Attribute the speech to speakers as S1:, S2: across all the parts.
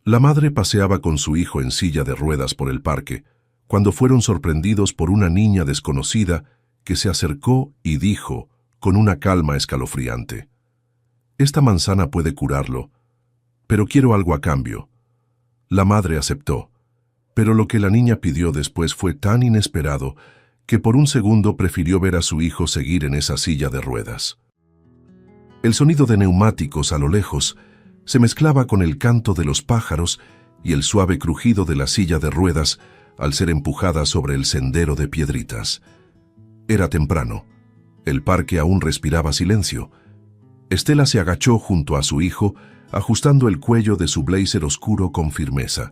S1: La madre paseaba con su hijo en silla de ruedas por el parque, cuando fueron sorprendidos por una niña desconocida que se acercó y dijo, con una calma escalofriante: «Esta manzana puede curarlo, pero quiero algo a cambio». La madre aceptó, pero lo que la niña pidió después fue tan inesperado que por un segundo prefirió ver a su hijo seguir en esa silla de ruedas. El sonido de neumáticos a lo lejos se mezclaba con el canto de los pájaros y el suave crujido de la silla de ruedas al ser empujada sobre el sendero de piedritas. Era temprano. El parque aún respiraba silencio. Estela se agachó junto a su hijo, ajustando el cuello de su blazer oscuro con firmeza.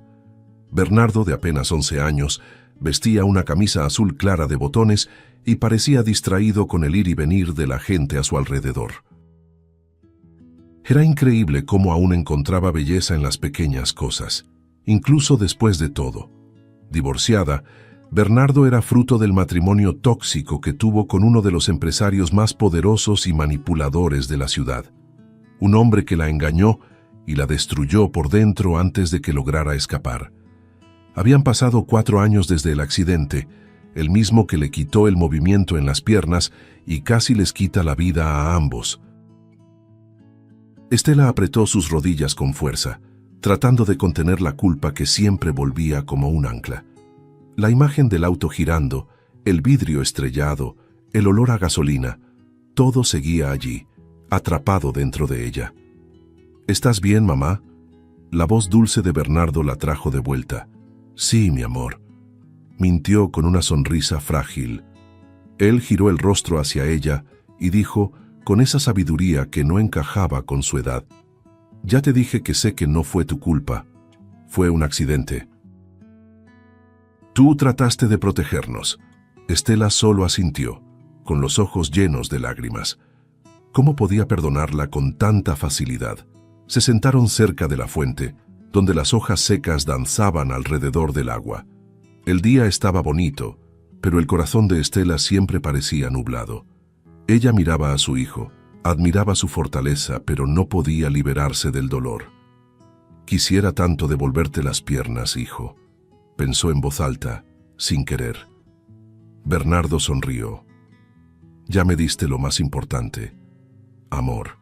S1: Bernardo, de apenas 11 años, vestía una camisa azul clara de botones y parecía distraído con el ir y venir de la gente a su alrededor. Era increíble cómo aún encontraba belleza en las pequeñas cosas, incluso después de todo. Divorciada, Bernardo era fruto del matrimonio tóxico que tuvo con uno de los empresarios más poderosos y manipuladores de la ciudad. Un hombre que la engañó y la destruyó por dentro antes de que lograra escapar. Habían pasado 4 años desde el accidente, el mismo que le quitó el movimiento en las piernas y casi les quita la vida a ambos. Estela apretó sus rodillas con fuerza, tratando de contener la culpa que siempre volvía como un ancla. La imagen del auto girando, el vidrio estrellado, el olor a gasolina, todo seguía allí, atrapado dentro de ella. «¿Estás bien, mamá?». La voz dulce de Bernardo la trajo de vuelta. «Sí, mi amor», mintió con una sonrisa frágil. Él giró el rostro hacia ella y dijo, con esa sabiduría que no encajaba con su edad: «Ya te dije que sé que no fue tu culpa. Fue un accidente. Tú trataste de protegernos». Estela solo asintió, con los ojos llenos de lágrimas. ¿Cómo podía perdonarla con tanta facilidad? Se sentaron cerca de la fuente, donde las hojas secas danzaban alrededor del agua. El día estaba bonito, pero el corazón de Estela siempre parecía nublado. Ella miraba a su hijo, admiraba su fortaleza, pero no podía liberarse del dolor. «Quisiera tanto devolverte las piernas, hijo», pensó en voz alta, sin querer. Bernardo sonrió. «Ya me diste lo más importante, amor».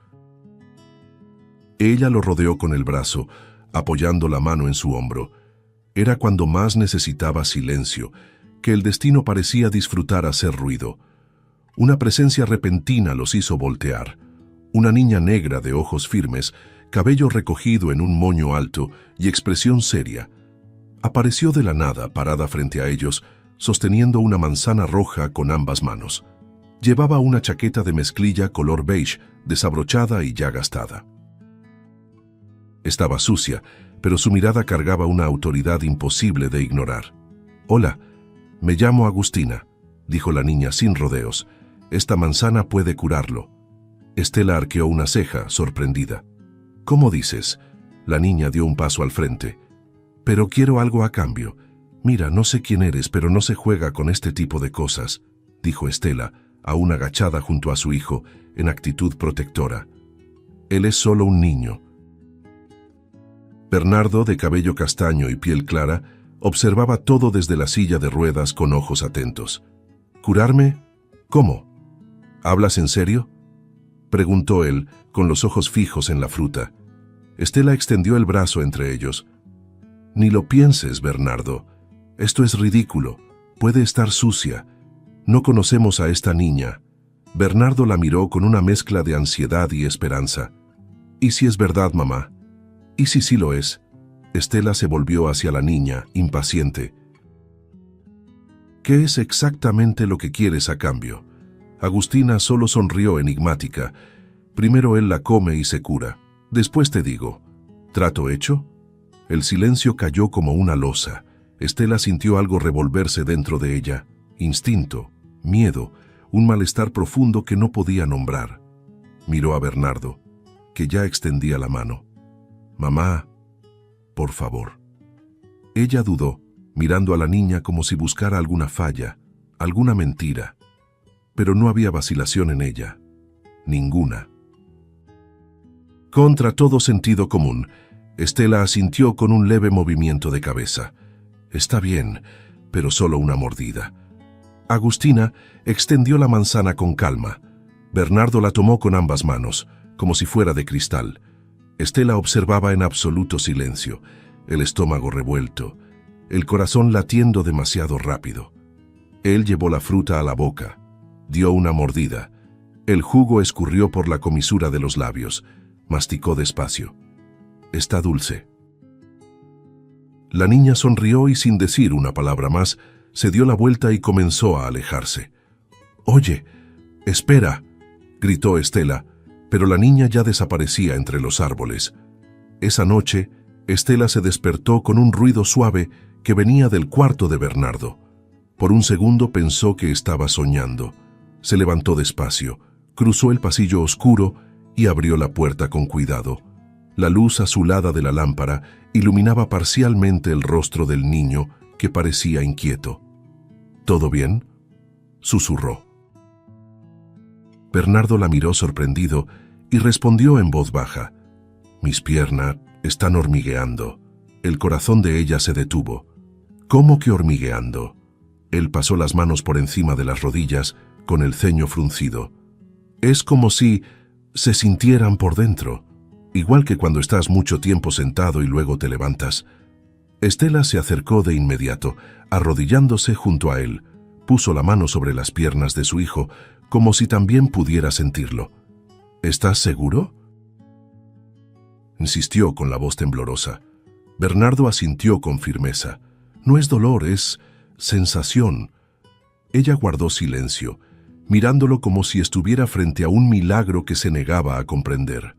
S1: Ella lo rodeó con el brazo, apoyando la mano en su hombro. Era cuando más necesitaba silencio, que el destino parecía disfrutar hacer ruido. Una presencia repentina los hizo voltear. Una niña negra de ojos firmes, cabello recogido en un moño alto y expresión seria. Apareció de la nada, parada frente a ellos, sosteniendo una manzana roja con ambas manos. Llevaba una chaqueta de mezclilla color beige, desabrochada y ya gastada. Estaba sucia, pero su mirada cargaba una autoridad imposible de ignorar. «Hola, me llamo Agustina», dijo la niña sin rodeos. «Esta manzana puede curarlo». Estela arqueó una ceja, sorprendida. «¿Cómo dices?». La niña dio un paso al frente. «Pero quiero algo a cambio. Mira, no sé quién eres, pero no se juega con este tipo de cosas», dijo Estela, aún agachada junto a su hijo, en actitud protectora. «Él es solo un niño». Bernardo, de cabello castaño y piel clara, observaba todo desde la silla de ruedas con ojos atentos. «¿Curarme? ¿Cómo? ¿Hablas en serio?», preguntó él, con los ojos fijos en la fruta. Estela extendió el brazo entre ellos. «Ni lo pienses, Bernardo. Esto es ridículo. Puede estar sucia. No conocemos a esta niña». Bernardo la miró con una mezcla de ansiedad y esperanza. «¿Y si es verdad, mamá? ¿Y si sí lo es?». Estela se volvió hacia la niña, impaciente. «¿Qué es exactamente lo que quieres a cambio?». Agustina solo sonrió enigmática. «Primero él la come y se cura. Después te digo. ¿Trato hecho?». El silencio cayó como una losa. Estela sintió algo revolverse dentro de ella. Instinto, miedo, un malestar profundo que no podía nombrar. Miró a Bernardo, que ya extendía la mano. «Mamá, por favor». Ella dudó, mirando a la niña como si buscara alguna falla, alguna mentira. Pero no había vacilación en ella. Ninguna. Contra todo sentido común, Estela asintió con un leve movimiento de cabeza. Está bien, pero solo una mordida. Agustina extendió la manzana con calma. Bernardo la tomó con ambas manos, como si fuera de cristal. Estela observaba en absoluto silencio, el estómago revuelto, el corazón latiendo demasiado rápido. Él llevó la fruta a la boca, dio una mordida. El jugo escurrió por la comisura de los labios, masticó despacio. Está dulce. La niña sonrió y sin decir una palabra más, se dio la vuelta y comenzó a alejarse. «Oye, espera», gritó Estela, pero la niña ya desaparecía entre los árboles. Esa noche, Estela se despertó con un ruido suave que venía del cuarto de Bernardo. Por un segundo pensó que estaba soñando. Se levantó despacio, cruzó el pasillo oscuro y abrió la puerta con cuidado. La luz azulada de la lámpara iluminaba parcialmente el rostro del niño, que parecía inquieto. «¿Todo bien?», susurró. Bernardo la miró sorprendido y respondió en voz baja. «Mis piernas están hormigueando». El corazón de ella se detuvo. «¿Cómo que hormigueando?». Él pasó las manos por encima de las rodillas, con el ceño fruncido. «Es como si se sintieran por dentro, igual que cuando estás mucho tiempo sentado y luego te levantas». Estela se acercó de inmediato, arrodillándose junto a él. Puso la mano sobre las piernas de su hijo, como si también pudiera sentirlo. «¿Estás seguro?», insistió con la voz temblorosa. Bernardo asintió con firmeza. «No es dolor, es sensación». Ella guardó silencio, mirándolo como si estuviera frente a un milagro que se negaba a comprender.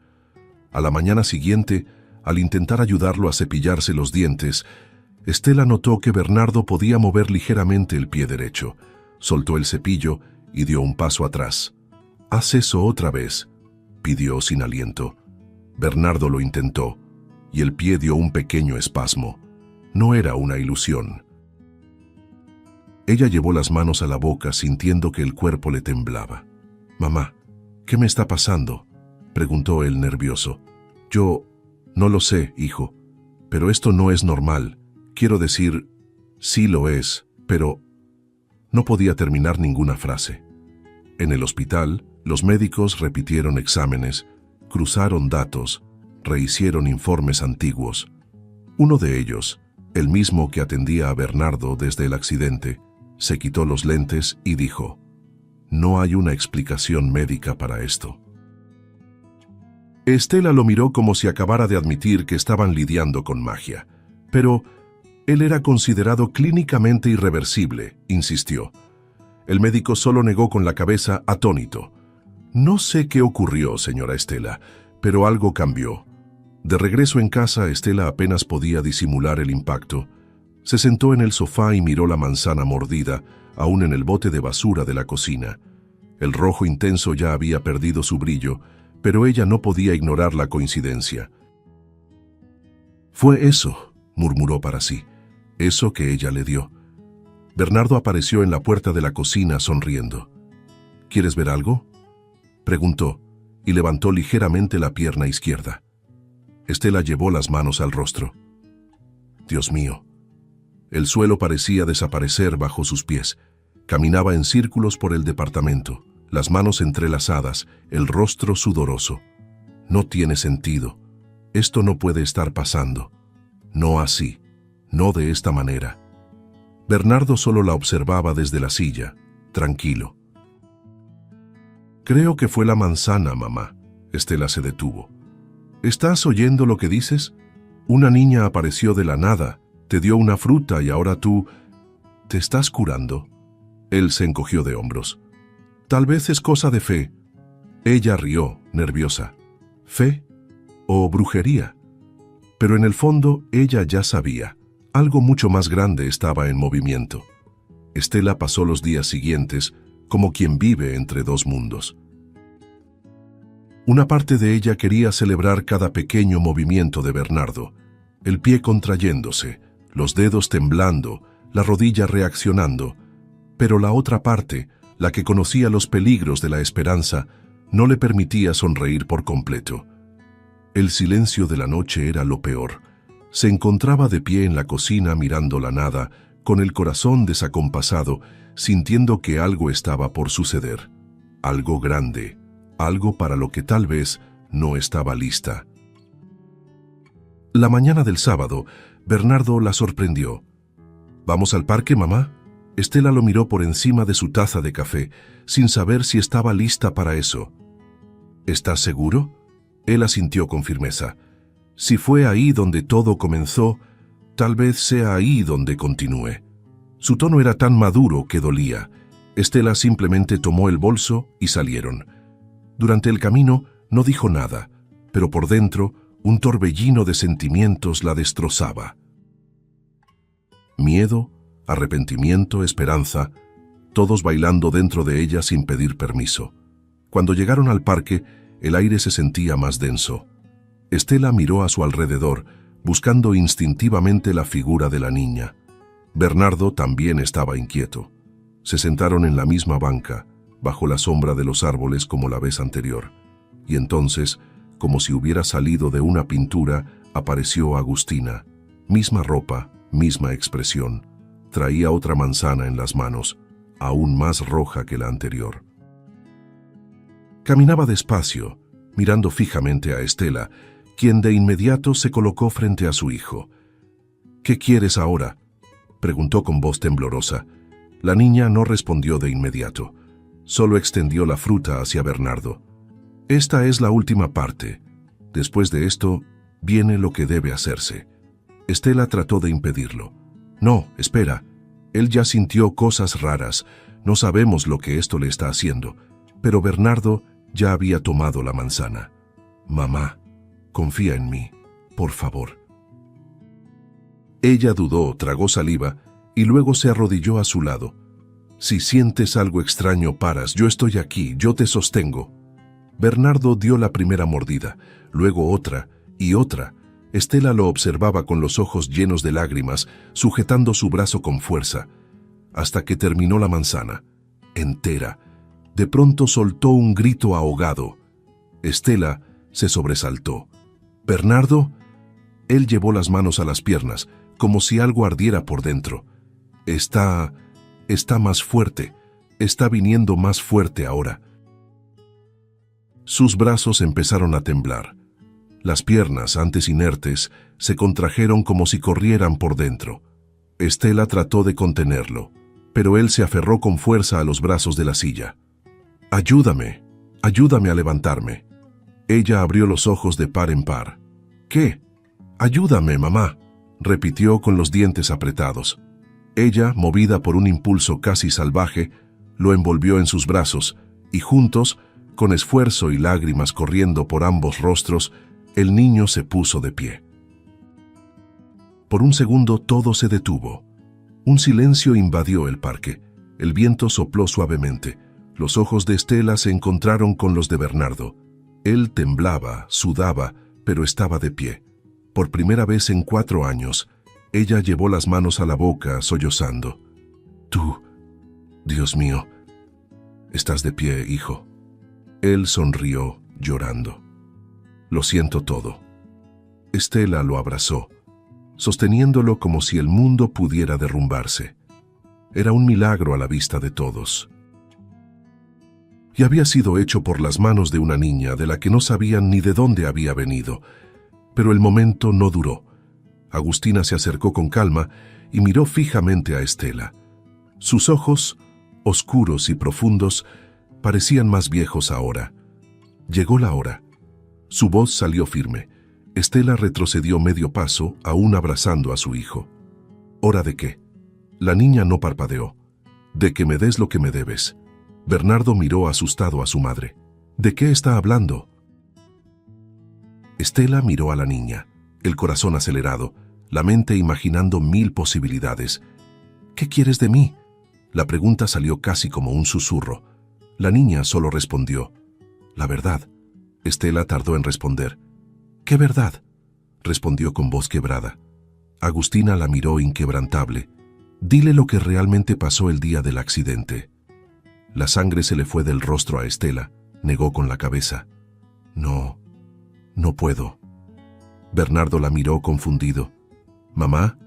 S1: A la mañana siguiente, al intentar ayudarlo a cepillarse los dientes, Estela notó que Bernardo podía mover ligeramente el pie derecho. Soltó el cepillo y dio un paso atrás. «Haz eso otra vez», pidió sin aliento. Bernardo lo intentó, y el pie dio un pequeño espasmo. No era una ilusión. Ella llevó las manos a la boca sintiendo que el cuerpo le temblaba. «Mamá, ¿qué me está pasando?», preguntó él nervioso. «Yo no lo sé, hijo, pero esto no es normal. Quiero decir, sí lo es, pero…». No podía terminar ninguna frase. En el hospital, los médicos repitieron exámenes, cruzaron datos, rehicieron informes antiguos. Uno de ellos, el mismo que atendía a Bernardo desde el accidente, se quitó los lentes y dijo: «No hay una explicación médica para esto». Estela lo miró como si acabara de admitir que estaban lidiando con magia. «Pero él era considerado clínicamente irreversible», insistió. El médico solo negó con la cabeza, atónito. «No sé qué ocurrió, señora Estela, pero algo cambió». De regreso en casa, Estela apenas podía disimular el impacto. Se sentó en el sofá y miró la manzana mordida, aún en el bote de basura de la cocina. El rojo intenso ya había perdido su brillo, pero ella no podía ignorar la coincidencia. «Fue eso», murmuró para sí, «eso que ella le dio». Bernardo apareció en la puerta de la cocina sonriendo. «¿Quieres ver algo?», preguntó, y levantó ligeramente la pierna izquierda. Estela llevó las manos al rostro. «Dios mío». El suelo parecía desaparecer bajo sus pies. Caminaba en círculos por el departamento, las manos entrelazadas, el rostro sudoroso. «No tiene sentido. Esto no puede estar pasando. No así. No de esta manera». Bernardo solo la observaba desde la silla, tranquilo. «Creo que fue la manzana, mamá». Estela se detuvo. «¿Estás oyendo lo que dices? Una niña apareció de la nada, te dio una fruta y ahora tú… ¿te estás curando?». Él se encogió de hombros. «Tal vez es cosa de fe». Ella rió, nerviosa. ¿Fe o brujería? Pero en el fondo ella ya sabía. Algo mucho más grande estaba en movimiento. Estela pasó los días siguientes como quien vive entre dos mundos. Una parte de ella quería celebrar cada pequeño movimiento de Bernardo, el pie contrayéndose, los dedos temblando, la rodilla reaccionando, pero la otra parte, la que conocía los peligros de la esperanza, no le permitía sonreír por completo. El silencio de la noche era lo peor. Se encontraba de pie en la cocina mirando la nada, con el corazón desacompasado, sintiendo que algo estaba por suceder. Algo grande, algo para lo que tal vez no estaba lista. La mañana del sábado, Bernardo la sorprendió. «¿Vamos al parque, mamá?» Estela lo miró por encima de su taza de café, sin saber si estaba lista para eso. «¿Estás seguro?» Él asintió con firmeza. «Si fue ahí donde todo comenzó, tal vez sea ahí donde continúe». Su tono era tan maduro que dolía. Estela simplemente tomó el bolso y salieron. Durante el camino no dijo nada, pero por dentro un torbellino de sentimientos la destrozaba. Miedo, arrepentimiento, esperanza, todos bailando dentro de ella sin pedir permiso. Cuando llegaron al parque, el aire se sentía más denso. Estela miró a su alrededor, buscando instintivamente la figura de la niña. Bernardo también estaba inquieto. Se sentaron en la misma banca, bajo la sombra de los árboles como la vez anterior. Y entonces, como si hubiera salido de una pintura, apareció Agustina. Misma ropa, misma expresión. Traía otra manzana en las manos, aún más roja que la anterior. Caminaba despacio, mirando fijamente a Estela, quien de inmediato se colocó frente a su hijo. «¿Qué quieres ahora?», preguntó con voz temblorosa. La niña no respondió de inmediato. Solo extendió la fruta hacia Bernardo. «Esta es la última parte. Después de esto, viene lo que debe hacerse». Estela trató de impedirlo. «No, espera. Él ya sintió cosas raras. No sabemos lo que esto le está haciendo». Pero Bernardo ya había tomado la manzana. «Mamá, confía en mí, por favor». Ella dudó, tragó saliva y luego se arrodilló a su lado. «Si sientes algo extraño, paras. Yo estoy aquí, yo te sostengo». Bernardo dio la primera mordida, luego otra y otra. Estela lo observaba con los ojos llenos de lágrimas, sujetando su brazo con fuerza, hasta que terminó la manzana, entera. De pronto soltó un grito ahogado. Estela se sobresaltó. «¿Bernardo?» Él llevó las manos a las piernas, como si algo ardiera por dentro. Está más fuerte. Está viniendo más fuerte ahora». Sus brazos empezaron a temblar. Las piernas, antes inertes, se contrajeron como si corrieran por dentro. Estela trató de contenerlo, pero él se aferró con fuerza a los brazos de la silla. «Ayúdame, ayúdame a levantarme». Ella abrió los ojos de par en par. «¿Qué? Ayúdame, mamá», repitió con los dientes apretados. Ella, movida por un impulso casi salvaje, lo envolvió en sus brazos y juntos, con esfuerzo y lágrimas corriendo por ambos rostros, el niño se puso de pie. Por un segundo todo se detuvo. Un silencio invadió el parque. El viento sopló suavemente. Los ojos de Estela se encontraron con los de Bernardo. Él temblaba, sudaba, pero estaba de pie. Por primera vez en 4 años, ella llevó las manos a la boca, sollozando. «Tú, Dios mío, estás de pie, hijo». Él sonrió, llorando. «Lo siento todo». Estela lo abrazó, sosteniéndolo como si el mundo pudiera derrumbarse. Era un milagro a la vista de todos. Y había sido hecho por las manos de una niña de la que no sabían ni de dónde había venido. Pero el momento no duró. Agustina se acercó con calma y miró fijamente a Estela. Sus ojos, oscuros y profundos, parecían más viejos ahora. Llegó la hora. Su voz salió firme. Estela retrocedió medio paso, aún abrazando a su hijo. «¿Hora de qué?» La niña no parpadeó. «De que me des lo que me debes». Bernardo miró asustado a su madre. «¿De qué está hablando?» Estela miró a la niña, el corazón acelerado, la mente imaginando 1000 posibilidades. «¿Qué quieres de mí?» La pregunta salió casi como un susurro. La niña solo respondió: «La verdad». Estela tardó en responder. «¿Qué verdad?», respondió con voz quebrada. Agustina la miró inquebrantable. «Dile lo que realmente pasó el día del accidente». La sangre se le fue del rostro a Estela. Negó con la cabeza. No puedo». Bernardo la miró confundido. «Mamá,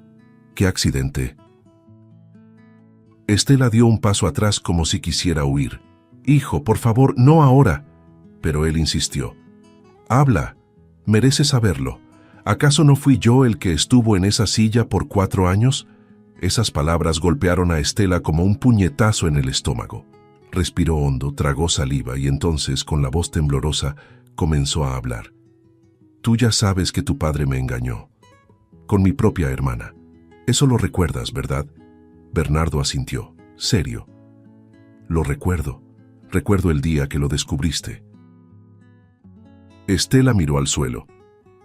S1: ¿qué accidente?» Estela dio un paso atrás como si quisiera huir. «Hijo, por favor, no ahora». Pero él insistió. «Habla, mereces saberlo. ¿Acaso no fui yo el que estuvo en esa silla por 4 años?» Esas palabras golpearon a Estela como un puñetazo en el estómago. Respiró hondo, tragó saliva y entonces, con la voz temblorosa, comenzó a hablar. «Tú ya sabes que tu padre me engañó. Con mi propia hermana. Eso lo recuerdas, ¿verdad?» Bernardo asintió, serio. «Lo recuerdo. Recuerdo el día que lo descubriste». Estela miró al suelo.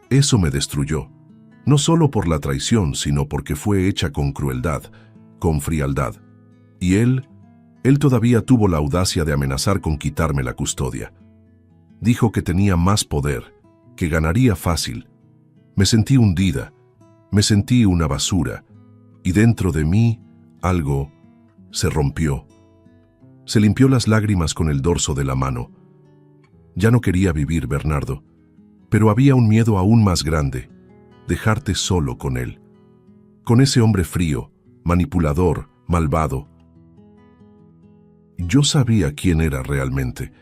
S1: «Eso me destruyó. No solo por la traición, sino porque fue hecha con crueldad, con frialdad. Y él todavía tuvo la audacia de amenazar con quitarme la custodia. Dijo que tenía más poder, que ganaría fácil. Me sentí hundida, me sentí una basura, y dentro de mí algo se rompió. Se limpió las lágrimas con el dorso de la mano. Ya no quería vivir, Bernardo, pero había un miedo aún más grande, dejarte solo con él, con ese hombre frío, manipulador, malvado. Yo sabía quién era realmente,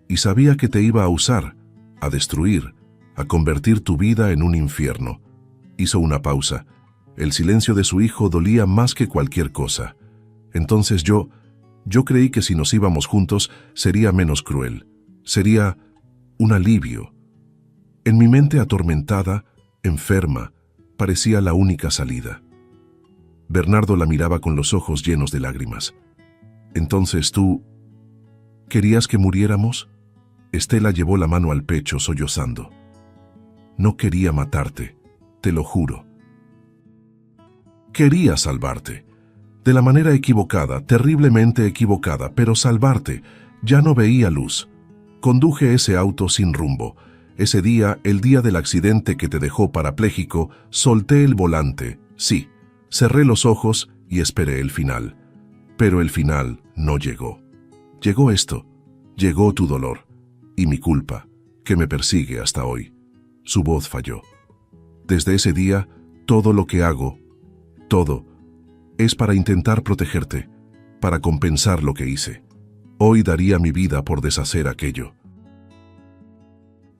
S1: y sabía que te iba a usar, a destruir, a convertir tu vida en un infierno». Hizo una pausa. El silencio de su hijo dolía más que cualquier cosa. «Entonces yo creí que si nos íbamos juntos sería menos cruel, sería un alivio». En mi mente atormentada, enferma, parecía la única salida. Bernardo la miraba con los ojos llenos de lágrimas. «¿Entonces tú querías que muriéramos?» Estela llevó la mano al pecho sollozando. «No quería matarte, te lo juro. Quería salvarte. De la manera equivocada, terriblemente equivocada, pero salvarte. Ya no veía luz. Conduje ese auto sin rumbo. Ese día, el día del accidente que te dejó parapléjico, solté el volante, sí, cerré los ojos y esperé el final. Pero el final no llegó. Llegó esto, llegó tu dolor y mi culpa, que me persigue hasta hoy». Su voz falló. «Desde ese día, todo lo que hago, todo, es para intentar protegerte, para compensar lo que hice. Hoy daría mi vida por deshacer aquello».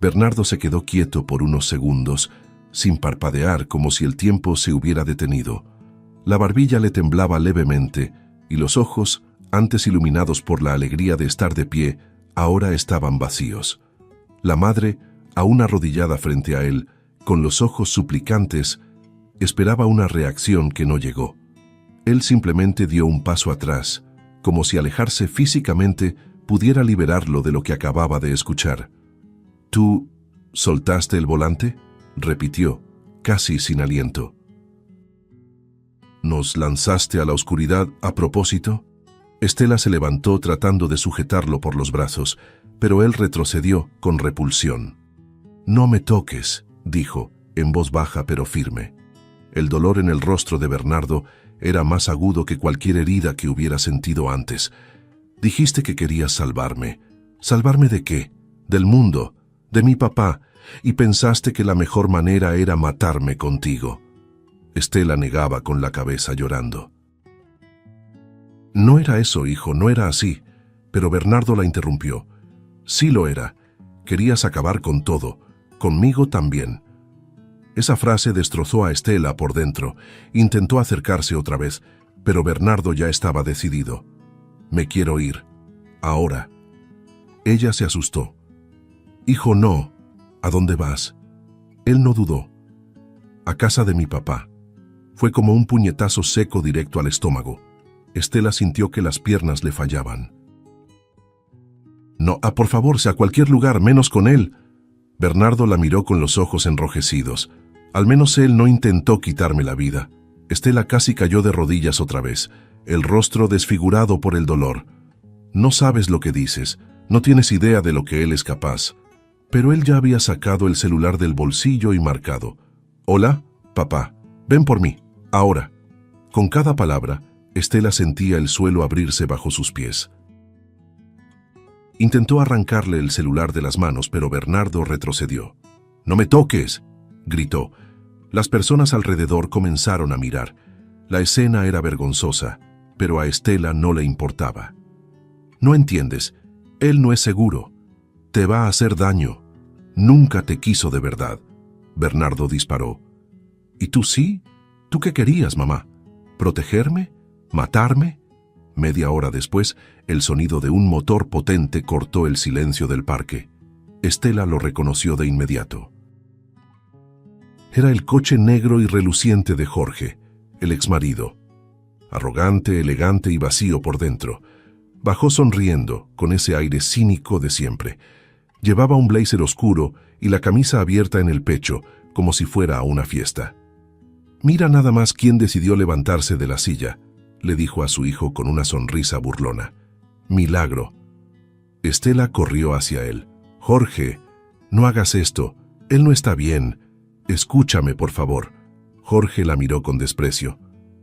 S1: Bernardo se quedó quieto por unos segundos, sin parpadear, como si el tiempo se hubiera detenido. La barbilla le temblaba levemente y los ojos, antes iluminados por la alegría de estar de pie, ahora estaban vacíos. La madre, aún arrodillada frente a él, con los ojos suplicantes, esperaba una reacción que no llegó. Él simplemente dio un paso atrás, como si alejarse físicamente pudiera liberarlo de lo que acababa de escuchar. «¿Tú soltaste el volante?», repitió, casi sin aliento. «¿Nos lanzaste a la oscuridad a propósito?». Estela se levantó tratando de sujetarlo por los brazos, pero él retrocedió con repulsión. «No me toques», dijo, en voz baja pero firme. El dolor en el rostro de Bernardo era más agudo que cualquier herida que hubiera sentido antes. «Dijiste que querías salvarme. ¿Salvarme de qué? Del mundo, de mi papá, y pensaste que la mejor manera era matarme contigo». Estela negaba con la cabeza llorando. «No era eso, hijo, no era así». Pero Bernardo la interrumpió. «Sí lo era. Querías acabar con todo, conmigo también». Esa frase destrozó a Estela por dentro. Intentó acercarse otra vez, pero Bernardo ya estaba decidido. «Me quiero ir. Ahora». Ella se asustó. «Hijo, no. ¿A dónde vas?». Él no dudó. «A casa de mi papá». Fue como un puñetazo seco directo al estómago. Estela sintió que las piernas le fallaban. «No, por favor, a cualquier lugar, menos con él». Bernardo la miró con los ojos enrojecidos. «Al menos él no intentó quitarme la vida». Estela casi cayó de rodillas otra vez, el rostro desfigurado por el dolor. «No sabes lo que dices, no tienes idea de lo que él es capaz». Pero él ya había sacado el celular del bolsillo y marcado. «Hola, papá, ven por mí, ahora». Con cada palabra, Estela sentía el suelo abrirse bajo sus pies. Intentó arrancarle el celular de las manos, pero Bernardo retrocedió. «No me toques», gritó. Las personas alrededor comenzaron a mirar. La escena era vergonzosa, pero a Estela no le importaba. «No entiendes, él no es seguro. Te va a hacer daño. Nunca te quiso de verdad». Bernardo disparó. «¿Y tú sí? ¿Tú qué querías, mamá? ¿Protegerme? ¿Matarme?». Media hora después, el sonido de un motor potente cortó el silencio del parque. Estela lo reconoció de inmediato. Era el coche negro y reluciente de Jorge, el exmarido. Arrogante, elegante y vacío por dentro. Bajó sonriendo, con ese aire cínico de siempre. Llevaba un blazer oscuro y la camisa abierta en el pecho, como si fuera a una fiesta. «Mira nada más quién decidió levantarse de la silla», le dijo a su hijo con una sonrisa burlona. «Milagro». Estela corrió hacia él. «Jorge, no hagas esto. Él no está bien. Escúchame, por favor». Jorge la miró con desprecio.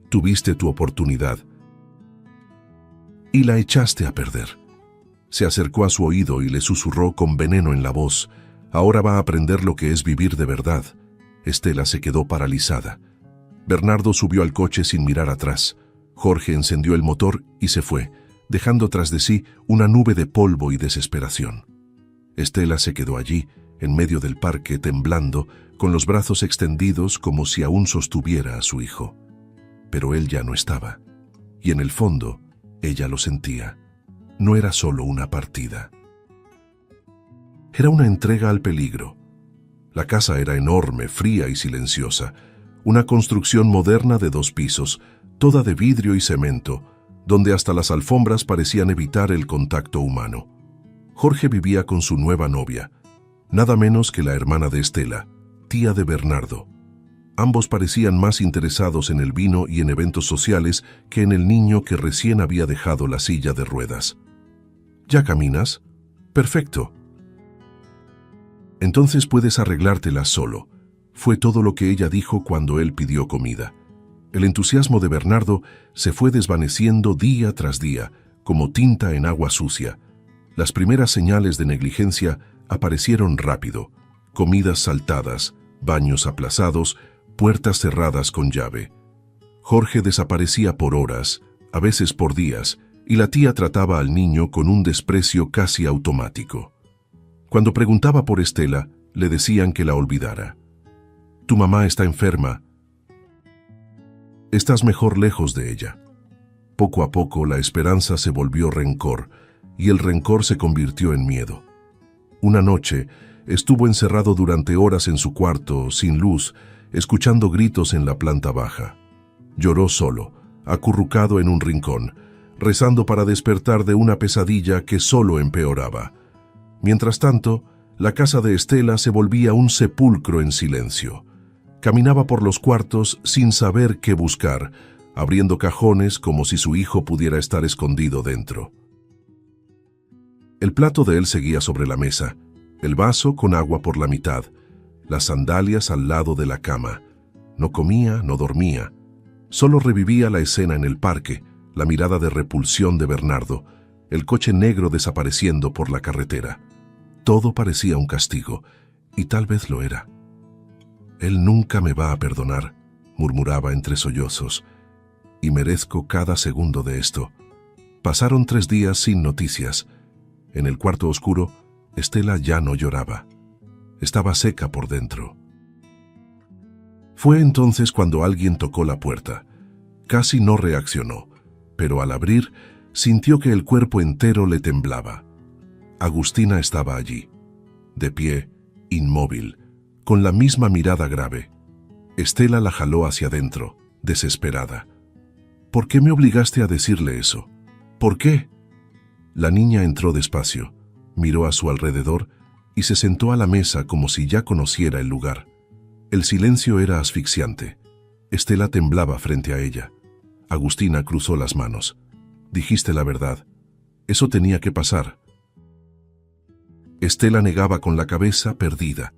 S1: «Tuviste tu oportunidad y la echaste a perder». Se acercó a su oído y le susurró con veneno en la voz. «Ahora va a aprender lo que es vivir de verdad». Estela se quedó paralizada. Bernardo subió al coche sin mirar atrás. Jorge encendió el motor y se fue, dejando tras de sí una nube de polvo y desesperación. Estela se quedó allí, en medio del parque, temblando, con los brazos extendidos como si aún sostuviera a su hijo. Pero él ya no estaba, y en el fondo, ella lo sentía. No era solo una partida. Era una entrega al peligro. La casa era enorme, fría y silenciosa, una construcción moderna de 2 pisos, toda de vidrio y cemento, donde hasta las alfombras parecían evitar el contacto humano. Jorge vivía con su nueva novia, nada menos que la hermana de Estela, tía de Bernardo. Ambos parecían más interesados en el vino y en eventos sociales que en el niño que recién había dejado la silla de ruedas. «¿Ya caminas? Perfecto. Entonces puedes arreglártelas solo», fue todo lo que ella dijo cuando él pidió comida. El entusiasmo de Bernardo se fue desvaneciendo día tras día, como tinta en agua sucia. Las primeras señales de negligencia aparecieron rápido: comidas saltadas, baños aplazados, puertas cerradas con llave. Jorge desaparecía por horas, a veces por días, y la tía trataba al niño con un desprecio casi automático. Cuando preguntaba por Estela, le decían que la olvidara. «Tu mamá está enferma. Estás mejor lejos de ella». Poco a poco la esperanza se volvió rencor, y el rencor se convirtió en miedo. Una noche, estuvo encerrado durante horas en su cuarto, sin luz, escuchando gritos en la planta baja. Lloró solo, acurrucado en un rincón, rezando para despertar de una pesadilla que solo empeoraba. Mientras tanto, la casa de Estela se volvía un sepulcro en silencio. Caminaba por los cuartos sin saber qué buscar, abriendo cajones como si su hijo pudiera estar escondido dentro. El plato de él seguía sobre la mesa, el vaso con agua por la mitad, las sandalias al lado de la cama. No comía, no dormía. Solo revivía la escena en el parque, la mirada de repulsión de Bernardo, el coche negro desapareciendo por la carretera. Todo parecía un castigo, y tal vez lo era. «Él nunca me va a perdonar», murmuraba entre sollozos, «y merezco cada segundo de esto». Pasaron 3 días sin noticias. En el cuarto oscuro, Estela ya no lloraba. Estaba seca por dentro. Fue entonces cuando alguien tocó la puerta. Casi no reaccionó, pero al abrir, sintió que el cuerpo entero le temblaba. Agustina estaba allí, de pie, inmóvil, con la misma mirada grave. Estela la jaló hacia adentro, desesperada. «¿Por qué me obligaste a decirle eso? ¿Por qué?». La niña entró despacio, miró a su alrededor y se sentó a la mesa como si ya conociera el lugar. El silencio era asfixiante. Estela temblaba frente a ella. Agustina cruzó las manos. «Dijiste la verdad. Eso tenía que pasar». Estela negaba con la cabeza, perdida.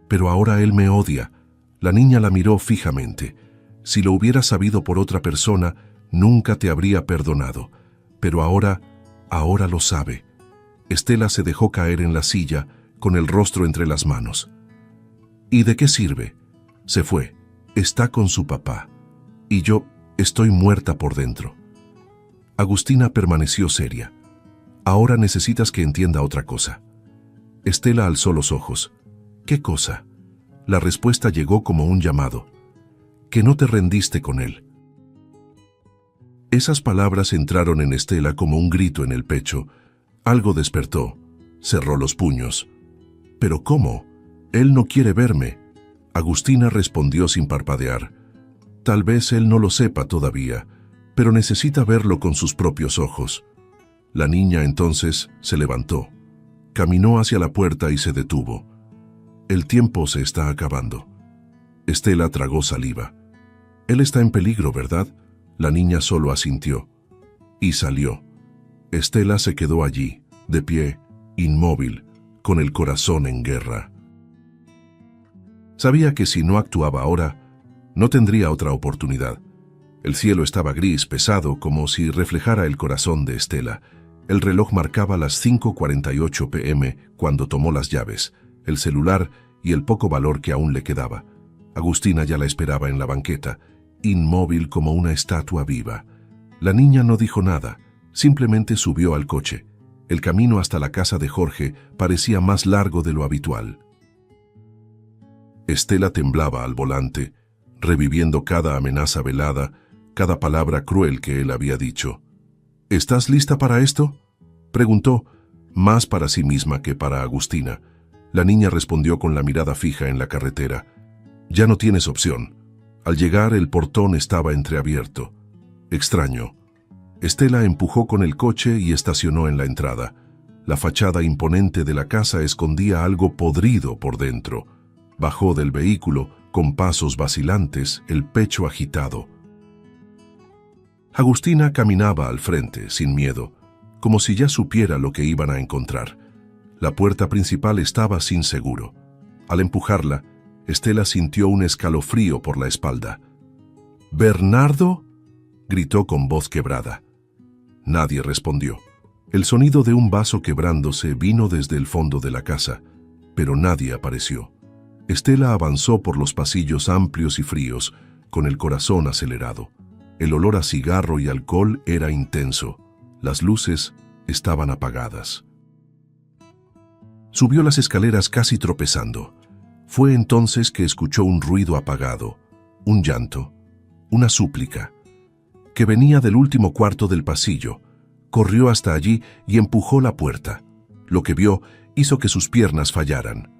S1: «Pero ahora él me odia». La niña la miró fijamente. «Si lo hubiera sabido por otra persona, nunca te habría perdonado. Pero ahora lo sabe». Estela se dejó caer en la silla, con el rostro entre las manos. «¿Y de qué sirve?». Se fue, Está con su papá. Y yo estoy muerta por dentro. Agustina permaneció seria. Ahora necesitas que entienda otra cosa. Estela alzó los ojos. ¿Qué cosa? La respuesta llegó como un llamado. Que no te rendiste con él. Esas palabras entraron en Estela como un grito en el pecho. Algo despertó. Cerró los puños. ¿Pero cómo? Él no quiere verme. Agustina respondió sin parpadear. Tal vez él no lo sepa todavía, pero necesita verlo con sus propios ojos. La niña entonces se levantó. Caminó hacia la puerta y se detuvo. El tiempo se está acabando. Estela tragó saliva. Él está en peligro, ¿verdad? La niña solo asintió. Y salió. Estela se quedó allí, de pie, inmóvil, con el corazón en guerra. Sabía que si no actuaba ahora, no tendría otra oportunidad. El cielo estaba gris, pesado, como si reflejara el corazón de Estela. El reloj marcaba las 5:48 p.m. cuando tomó las llaves, el celular y el poco valor que aún le quedaba. Agustina ya la esperaba en la banqueta, inmóvil como una estatua viva. La niña no dijo nada, simplemente subió al coche. El camino hasta la casa de Jorge parecía más largo de lo habitual. Estela temblaba al volante, reviviendo cada amenaza velada, cada palabra cruel que él había dicho. ¿Estás lista para esto?, preguntó, más para sí misma que para Agustina. La niña respondió con la mirada fija en la carretera. Ya no tienes opción. Al llegar, el portón estaba entreabierto. Extraño. Estela empujó con el coche y estacionó en la entrada. La fachada imponente de la casa escondía algo podrido por dentro. Bajó del vehículo, con pasos vacilantes, el pecho agitado. Agustina caminaba al frente, sin miedo, como si ya supiera lo que iban a encontrar. La puerta principal estaba sin seguro. Al empujarla, Estela sintió un escalofrío por la espalda. «¿Bernardo?», gritó con voz quebrada. Nadie respondió. El sonido de un vaso quebrándose vino desde el fondo de la casa, pero nadie apareció. Estela avanzó por los pasillos amplios y fríos, con el corazón acelerado. El olor a cigarro y alcohol era intenso. Las luces estaban apagadas. Subió las escaleras casi tropezando. Fue entonces que escuchó un ruido apagado, un llanto, una súplica, que venía del último cuarto del pasillo. Corrió hasta allí y empujó la puerta. Lo que vio hizo que sus piernas fallaran.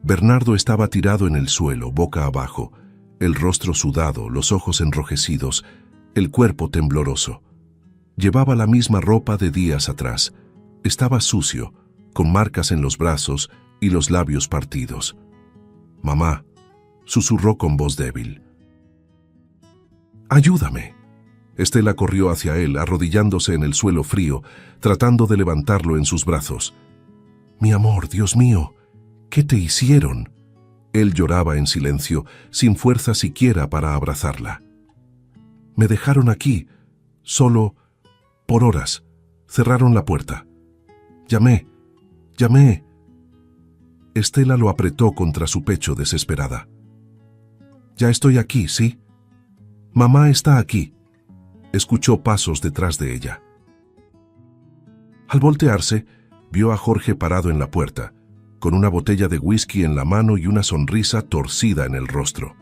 S1: Bernardo estaba tirado en el suelo, boca abajo, el rostro sudado, los ojos enrojecidos, el cuerpo tembloroso. Llevaba la misma ropa de días atrás. Estaba sucio, con marcas en los brazos y los labios partidos. «Mamá», susurró con voz débil. «Ayúdame». Estela corrió hacia él, arrodillándose en el suelo frío, tratando de levantarlo en sus brazos. «Mi amor, Dios mío, ¿qué te hicieron?». Él lloraba en silencio, sin fuerza siquiera para abrazarla. «Me dejaron aquí, solo, por horas. Cerraron la puerta. Llamé. Estela lo apretó contra su pecho desesperada. «Ya estoy aquí, ¿sí? Mamá está aquí». Escuchó pasos detrás de ella. Al voltearse, vio a Jorge parado en la puerta, con una botella de whisky en la mano y una sonrisa torcida en el rostro.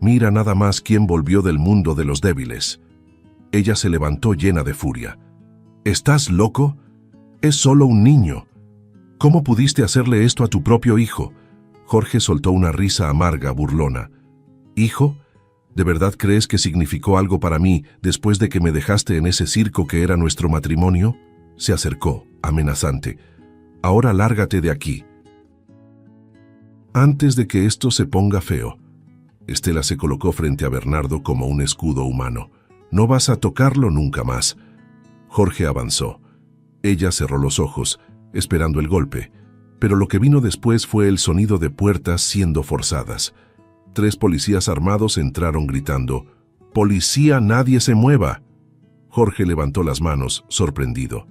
S1: Mira nada más quién volvió del mundo de los débiles. Ella se levantó llena de furia. «¿Estás loco? Es solo un niño. ¿Cómo pudiste hacerle esto a tu propio hijo?». Jorge soltó una risa amarga, burlona. «¿Hijo? ¿De verdad crees que significó algo para mí después de que me dejaste en ese circo que era nuestro matrimonio?». Se acercó, amenazante. «Ahora lárgate de aquí, antes de que esto se ponga feo». Estela se colocó frente a Bernardo como un escudo humano. «No vas a tocarlo nunca más». Jorge avanzó. Ella cerró los ojos, esperando el golpe, pero lo que vino después fue el sonido de puertas siendo forzadas. 3 policías armados entraron gritando: «¡Policía, nadie se mueva!». Jorge levantó las manos, sorprendido.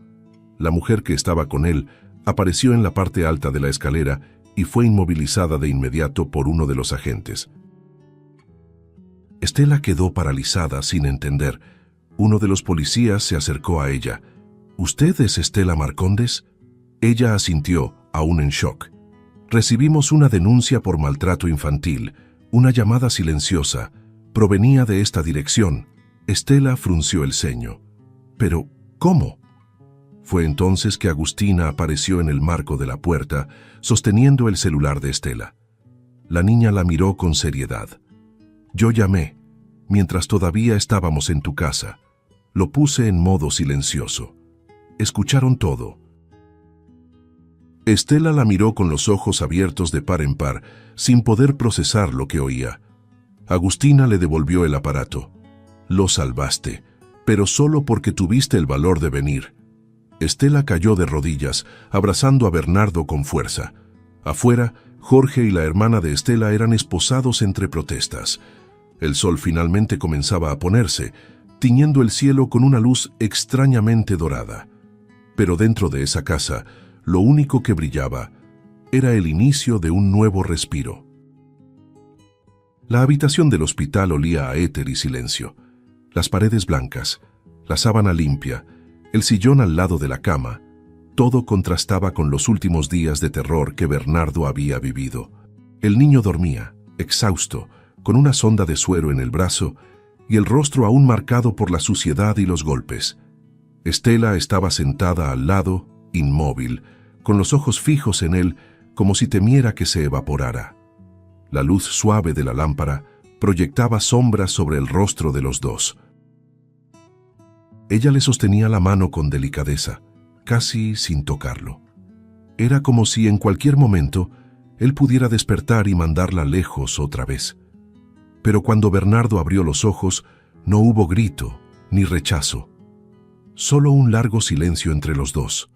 S1: La mujer que estaba con él apareció en la parte alta de la escalera y fue inmovilizada de inmediato por uno de los agentes. Estela quedó paralizada sin entender. Uno de los policías se acercó a ella. ¿Usted es Estela Marcondes? Ella asintió, aún en shock. Recibimos una denuncia por maltrato infantil, una llamada silenciosa. Provenía de esta dirección. Estela frunció el ceño. ¿Pero cómo? Fue entonces que Agustina apareció en el marco de la puerta, sosteniendo el celular de Estela. La niña la miró con seriedad. Yo llamé, mientras todavía estábamos en tu casa. Lo puse en modo silencioso. Escucharon todo. Estela la miró con los ojos abiertos de par en par, sin poder procesar lo que oía. Agustina le devolvió el aparato. Lo salvaste, pero solo porque tuviste el valor de venir. Estela cayó de rodillas, abrazando a Bernardo con fuerza. Afuera, Jorge y la hermana de Estela eran esposados entre protestas. El sol finalmente comenzaba a ponerse, tiñendo el cielo con una luz extrañamente dorada. Pero dentro de esa casa, lo único que brillaba era el inicio de un nuevo respiro. La habitación del hospital olía a éter y silencio. Las paredes blancas, la sábana limpia, el sillón al lado de la cama, todo contrastaba con los últimos días de terror que Bernardo había vivido. El niño dormía, exhausto, con una sonda de suero en el brazo y el rostro aún marcado por la suciedad y los golpes. Estela estaba sentada al lado, inmóvil, con los ojos fijos en él, como si temiera que se evaporara. La luz suave de la lámpara proyectaba sombras sobre el rostro de los dos. Ella le sostenía la mano con delicadeza, casi sin tocarlo. Era como si en cualquier momento él pudiera despertar y mandarla lejos otra vez. Pero cuando Bernardo abrió los ojos, no hubo grito ni rechazo. Solo un largo silencio entre los dos.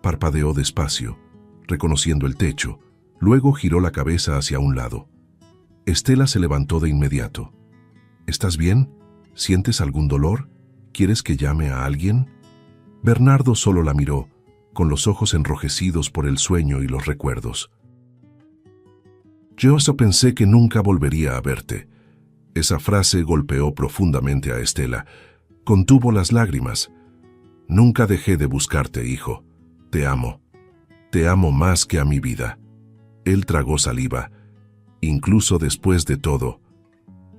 S1: Parpadeó despacio, reconociendo el techo, luego giró la cabeza hacia un lado. Estela se levantó de inmediato. ¿Estás bien? ¿Sientes algún dolor? ¿Quieres que llame a alguien? Bernardo solo la miró, con los ojos enrojecidos por el sueño y los recuerdos. Yo solo pensé que nunca volvería a verte. Esa frase golpeó profundamente a Estela. Contuvo las lágrimas. Nunca dejé de buscarte, hijo. Te amo. Te amo más que a mi vida. Él tragó saliva. Incluso después de todo.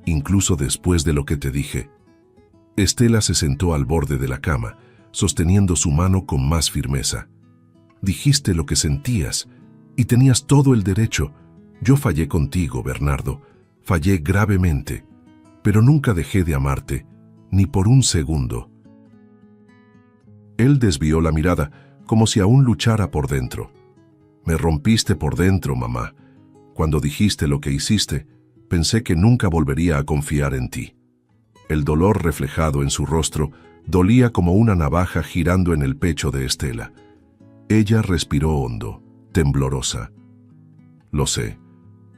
S1: Incluso después de lo que te dije. Estela se sentó al borde de la cama, sosteniendo su mano con más firmeza. Dijiste lo que sentías, y tenías todo el derecho. Yo fallé contigo, Bernardo. Fallé gravemente, pero nunca dejé de amarte, ni por un segundo. Él desvió la mirada, como si aún luchara por dentro. Me rompiste por dentro, mamá. Cuando dijiste lo que hiciste, pensé que nunca volvería a confiar en ti. El dolor reflejado en su rostro dolía como una navaja girando en el pecho de Estela. Ella respiró hondo, temblorosa. Lo sé,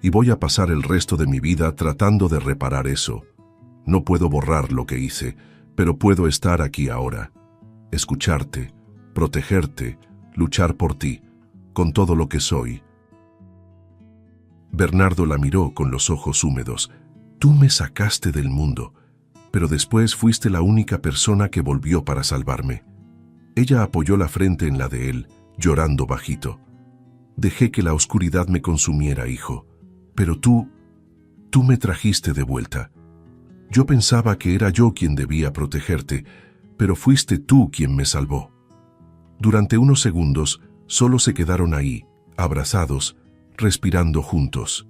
S1: y voy a pasar el resto de mi vida tratando de reparar eso. No puedo borrar lo que hice, pero puedo estar aquí ahora. Escucharte, protegerte, luchar por ti, con todo lo que soy. Bernardo la miró con los ojos húmedos. Tú me sacaste del mundo, pero después fuiste la única persona que volvió para salvarme. Ella apoyó la frente en la de él, llorando bajito. Dejé que la oscuridad me consumiera, hijo, pero tú me trajiste de vuelta. Yo pensaba que era yo quien debía protegerte, pero fuiste tú quien me salvó. Durante unos segundos, solo se quedaron ahí, abrazados, respirando juntos.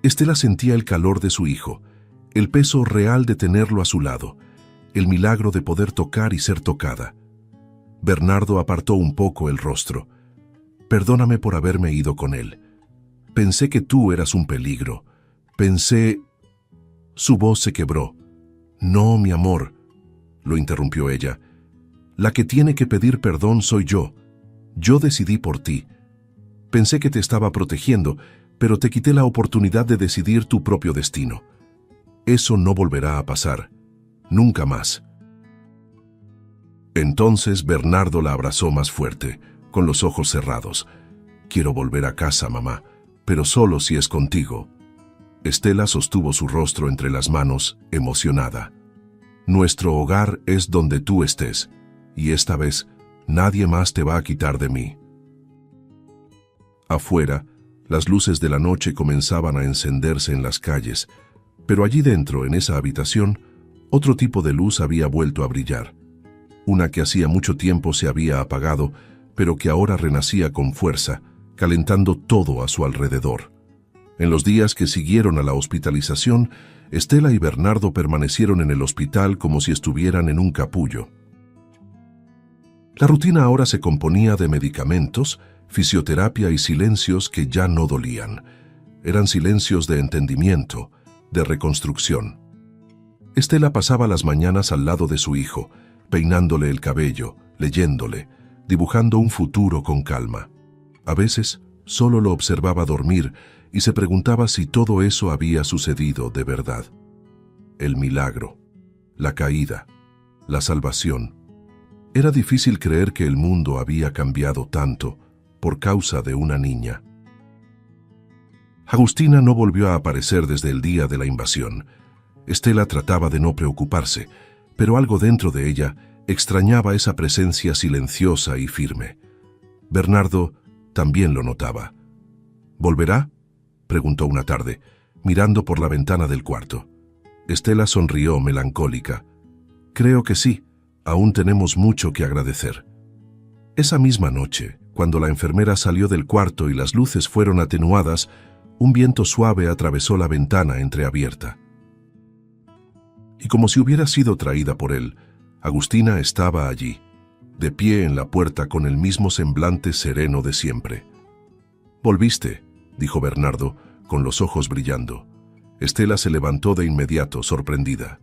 S1: Estela sentía el calor de su hijo, el peso real de tenerlo a su lado, el milagro de poder tocar y ser tocada. Bernardo apartó un poco el rostro. Perdóname por haberme ido con él. Pensé que tú eras un peligro. Pensé... Su voz se quebró. No, mi amor, lo interrumpió ella. La que tiene que pedir perdón soy yo. Yo decidí por ti. Pensé que te estaba protegiendo, pero te quité la oportunidad de decidir tu propio destino. Eso no volverá a pasar. Nunca más. Entonces Bernardo la abrazó más fuerte, con los ojos cerrados. Quiero volver a casa, mamá, pero solo si es contigo. Estela sostuvo su rostro entre las manos, emocionada. Nuestro hogar es donde tú estés, y esta vez nadie más te va a quitar de mí. Afuera, las luces de la noche comenzaban a encenderse en las calles, pero allí dentro, en esa habitación, otro tipo de luz había vuelto a brillar. Una que hacía mucho tiempo se había apagado, pero que ahora renacía con fuerza, calentando todo a su alrededor. En los días que siguieron a la hospitalización, Estela y Bernardo permanecieron en el hospital como si estuvieran en un capullo. La rutina ahora se componía de medicamentos, fisioterapia y silencios que ya no dolían. Eran silencios de entendimiento, de reconstrucción. Estela pasaba las mañanas al lado de su hijo, peinándole el cabello, leyéndole, dibujando un futuro con calma. A veces, solo lo observaba dormir y se preguntaba si todo eso había sucedido de verdad. El milagro, la caída, la salvación. Era difícil creer que el mundo había cambiado tanto por causa de una niña. Agustina no volvió a aparecer desde el día de la invasión. Estela trataba de no preocuparse, pero algo dentro de ella extrañaba esa presencia silenciosa y firme. Bernardo también lo notaba. ¿Volverá?, preguntó una tarde, mirando por la ventana del cuarto. Estela sonrió melancólica. Creo que sí, aún tenemos mucho que agradecer. Esa misma noche, cuando la enfermera salió del cuarto y las luces fueron atenuadas, un viento suave atravesó la ventana entreabierta. Y como si hubiera sido traída por él, Agustina estaba allí, de pie en la puerta con el mismo semblante sereno de siempre. «Volviste», dijo Bernardo, con los ojos brillando. Estela se levantó de inmediato, sorprendida.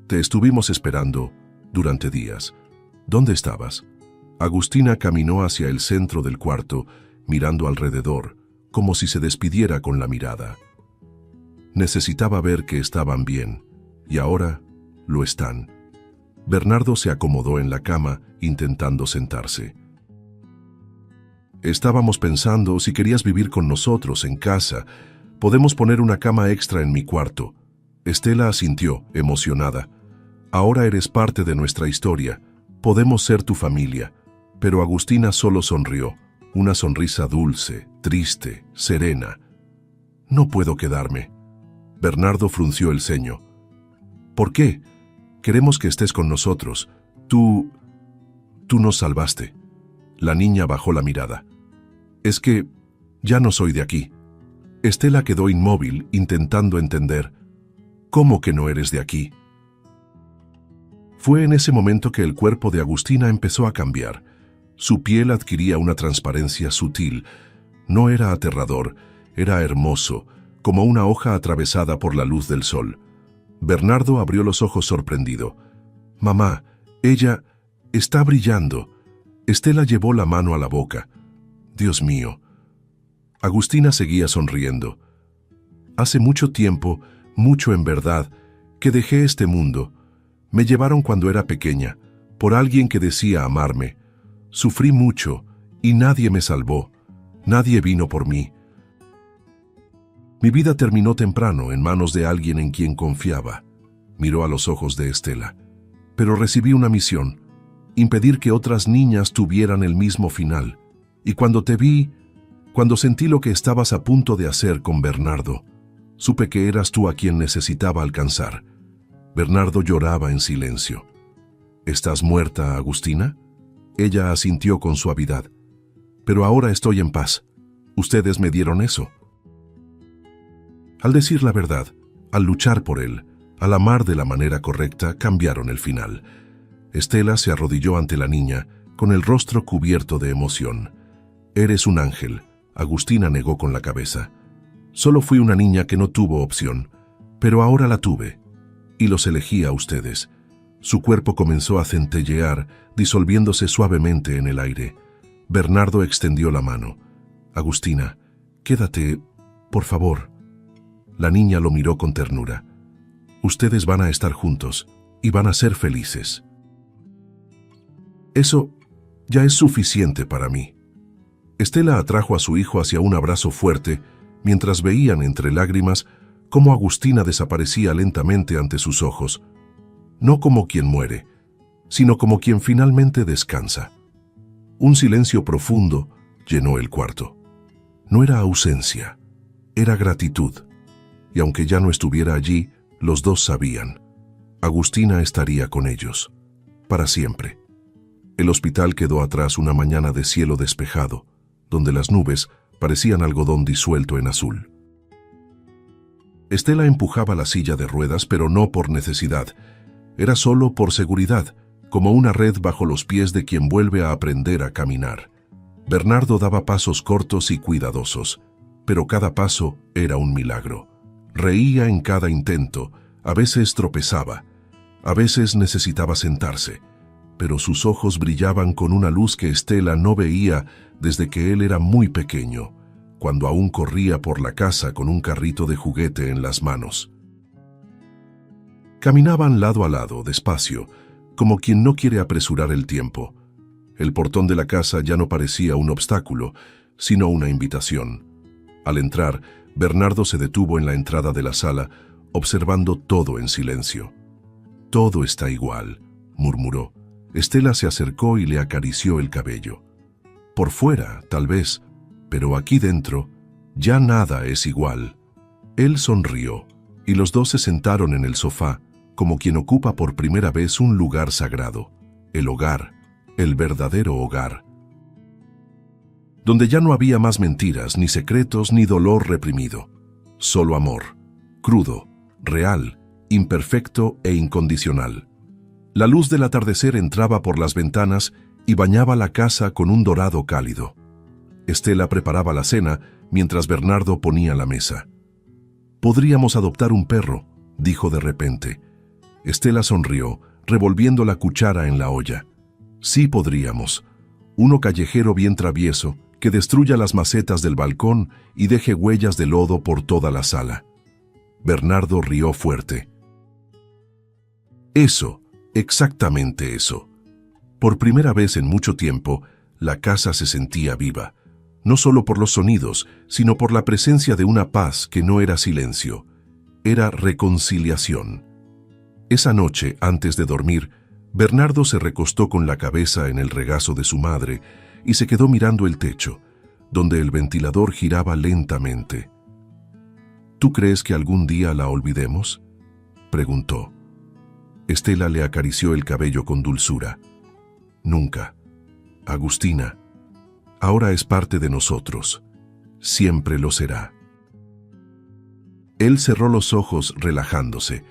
S1: «Te estuvimos esperando durante días. ¿Dónde estabas?» Agustina caminó hacia el centro del cuarto, mirando alrededor, como si se despidiera con la mirada. Necesitaba ver que estaban bien, y ahora lo están. Bernardo se acomodó en la cama, intentando sentarse. Estábamos pensando si querías vivir con nosotros en casa. Podemos poner una cama extra en mi cuarto. Estela asintió, emocionada. Ahora eres parte de nuestra historia. Podemos ser tu familia. Pero Agustina solo sonrió, una sonrisa dulce, triste, serena. No puedo quedarme. Bernardo frunció el ceño. ¿Por qué? Queremos que estés con nosotros. Tú nos salvaste. La niña bajó la mirada. Es que ya no soy de aquí. Estela quedó inmóvil, intentando entender. ¿Cómo que no eres de aquí? Fue en ese momento que el cuerpo de Agustina empezó a cambiar. Su piel adquiría una transparencia sutil. No era aterrador, era hermoso, como una hoja atravesada por la luz del sol. Bernardo abrió los ojos sorprendido. «Mamá, ella está brillando». Estela llevó la mano a la boca. «Dios mío». Agustina seguía sonriendo. «Hace mucho tiempo, mucho en verdad, que dejé este mundo. Me llevaron cuando era pequeña, por alguien que decía amarme. Sufrí mucho y nadie me salvó. Nadie vino por mí. Mi vida terminó temprano en manos de alguien en quien confiaba». Miró a los ojos de Estela. «Pero recibí una misión, impedir que otras niñas tuvieran el mismo final. Y cuando te vi, cuando sentí lo que estabas a punto de hacer con Bernardo, supe que eras tú a quien necesitaba alcanzar». Bernardo lloraba en silencio. «¿Estás muerta, Agustina?» Ella asintió con suavidad. «Pero ahora estoy en paz. Ustedes me dieron eso». Al decir la verdad, al luchar por él, al amar de la manera correcta, cambiaron el final. Estela se arrodilló ante la niña, con el rostro cubierto de emoción. «Eres un ángel», Agustina negó con la cabeza. «Solo fui una niña que no tuvo opción, pero ahora la tuve, y los elegí a ustedes». Su cuerpo comenzó a centellear, disolviéndose suavemente en el aire. Bernardo extendió la mano. «Agustina, quédate, por favor». La niña lo miró con ternura. «Ustedes van a estar juntos y van a ser felices. Eso ya es suficiente para mí». Estela atrajo a su hijo hacia un abrazo fuerte, mientras veían entre lágrimas cómo Agustina desaparecía lentamente ante sus ojos, no como quien muere, sino como quien finalmente descansa. Un silencio profundo llenó el cuarto. No era ausencia, era gratitud. Y aunque ya no estuviera allí, los dos sabían. Agustina estaría con ellos, para siempre. El hospital quedó atrás una mañana de cielo despejado, donde las nubes parecían algodón disuelto en azul. Estela empujaba la silla de ruedas, pero no por necesidad. Era solo por seguridad, como una red bajo los pies de quien vuelve a aprender a caminar. Bernardo daba pasos cortos y cuidadosos, pero cada paso era un milagro. Reía en cada intento, a veces tropezaba, a veces necesitaba sentarse, pero sus ojos brillaban con una luz que Estela no veía desde que él era muy pequeño, cuando aún corría por la casa con un carrito de juguete en las manos. Caminaban lado a lado, despacio, como quien no quiere apresurar el tiempo. El portón de la casa ya no parecía un obstáculo, sino una invitación. Al entrar, Bernardo se detuvo en la entrada de la sala, observando todo en silencio. «Todo está igual», murmuró. Estela se acercó y le acarició el cabello. «Por fuera, tal vez, pero aquí dentro, ya nada es igual». Él sonrió, y los dos se sentaron en el sofá, como quien ocupa por primera vez un lugar sagrado, el hogar, el verdadero hogar, donde ya no había más mentiras, ni secretos, ni dolor reprimido. Solo amor, crudo, real, imperfecto e incondicional. La luz del atardecer entraba por las ventanas y bañaba la casa con un dorado cálido. Estela preparaba la cena mientras Bernardo ponía la mesa. «Podríamos adoptar un perro», dijo de repente. Estela sonrió, revolviendo la cuchara en la olla. «Sí podríamos. Uno callejero bien travieso, que destruya las macetas del balcón y deje huellas de lodo por toda la sala». Bernardo rió fuerte. «Eso, exactamente eso». Por primera vez en mucho tiempo, la casa se sentía viva, no solo por los sonidos, sino por la presencia de una paz que no era silencio, era reconciliación. Esa noche, antes de dormir, Bernardo se recostó con la cabeza en el regazo de su madre y se quedó mirando el techo, donde el ventilador giraba lentamente. «¿Tú crees que algún día la olvidemos?», preguntó. Estela le acarició el cabello con dulzura. «Nunca. Agustina, ahora es parte de nosotros. Siempre lo será». Él cerró los ojos relajándose.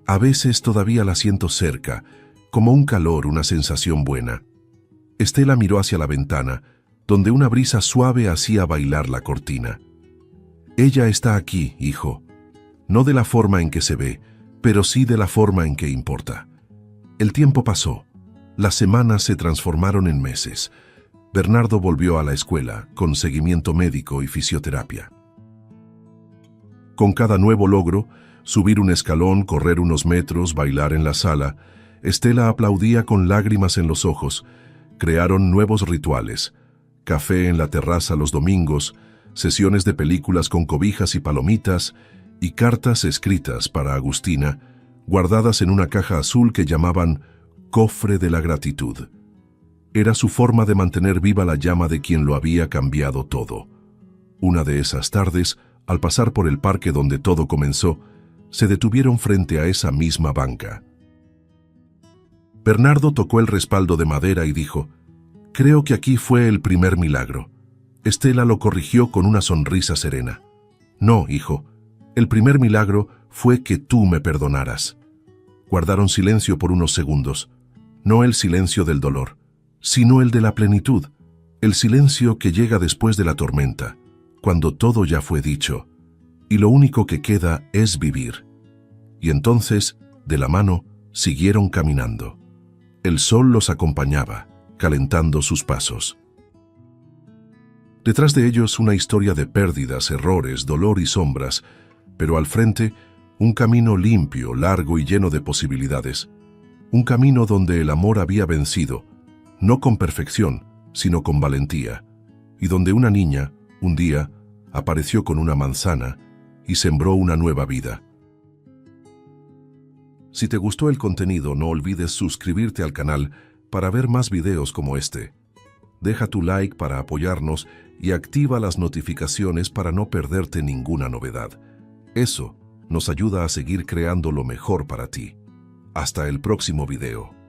S1: «A veces todavía la siento cerca, como un calor, una sensación buena». Estela miró hacia la ventana, donde una brisa suave hacía bailar la cortina. «Ella está aquí, hijo. No de la forma en que se ve, pero sí de la forma en que importa». El tiempo pasó. Las semanas se transformaron en meses. Bernardo volvió a la escuela, con seguimiento médico y fisioterapia. Con cada nuevo logro, subir un escalón, correr unos metros, bailar en la sala, Estela aplaudía con lágrimas en los ojos. Crearon nuevos rituales: café en la terraza los domingos, sesiones de películas con cobijas y palomitas, y cartas escritas para Agustina, guardadas en una caja azul que llamaban «Cofre de la Gratitud». Era su forma de mantener viva la llama de quien lo había cambiado todo. Una de esas tardes, al pasar por el parque donde todo comenzó, se detuvieron frente a esa misma banca. Bernardo tocó el respaldo de madera y dijo: «Creo que aquí fue el primer milagro». Estela lo corrigió con una sonrisa serena. «No, hijo, el primer milagro fue que tú me perdonaras». Guardaron silencio por unos segundos, no el silencio del dolor, sino el de la plenitud, el silencio que llega después de la tormenta, cuando todo ya fue dicho, y lo único que queda es vivir. Y entonces, de la mano, siguieron caminando. El sol los acompañaba, calentando sus pasos. Detrás de ellos una historia de pérdidas, errores, dolor y sombras, pero al frente un camino limpio, largo y lleno de posibilidades. Un camino donde el amor había vencido, no con perfección, sino con valentía, y donde una niña, un día, apareció con una manzana y sembró una nueva vida. Si te gustó el contenido, no olvides suscribirte al canal para ver más videos como este. Deja tu like para apoyarnos y activa las notificaciones para no perderte ninguna novedad. Eso nos ayuda a seguir creando lo mejor para ti. Hasta el próximo video.